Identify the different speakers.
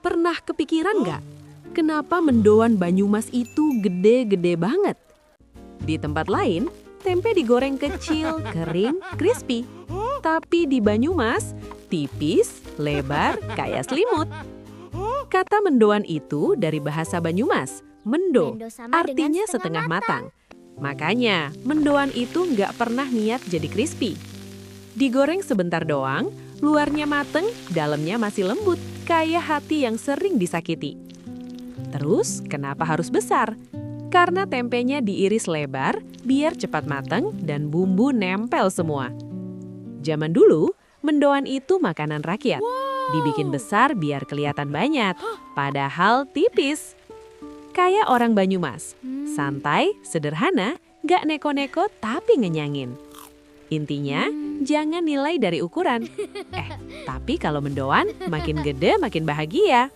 Speaker 1: Pernah kepikiran nggak? Kenapa mendoan Banyumas itu gede-gede banget? Di tempat lain, tempe digoreng kecil, kering, crispy. Tapi di Banyumas, tipis, lebar, kayak selimut. Kata mendoan itu dari bahasa Banyumas, mendo,
Speaker 2: Mendo sama dengan
Speaker 1: artinya setengah matang. Makanya, mendoan itu nggak pernah niat jadi crispy. Digoreng sebentar doang, luarnya mateng, dalamnya masih lembut, kayak hati yang sering disakiti. Terus, kenapa harus besar? Karena tempenya diiris lebar, biar cepat mateng dan bumbu nempel semua. Zaman dulu, mendoan itu makanan rakyat. Dibikin besar biar kelihatan banyak, padahal tipis. Kayak orang Banyumas, santai, sederhana, gak neko-neko tapi ngenyangin. Intinya, jangan nilai dari ukuran. Tapi kalau mendoan, makin gede makin bahagia.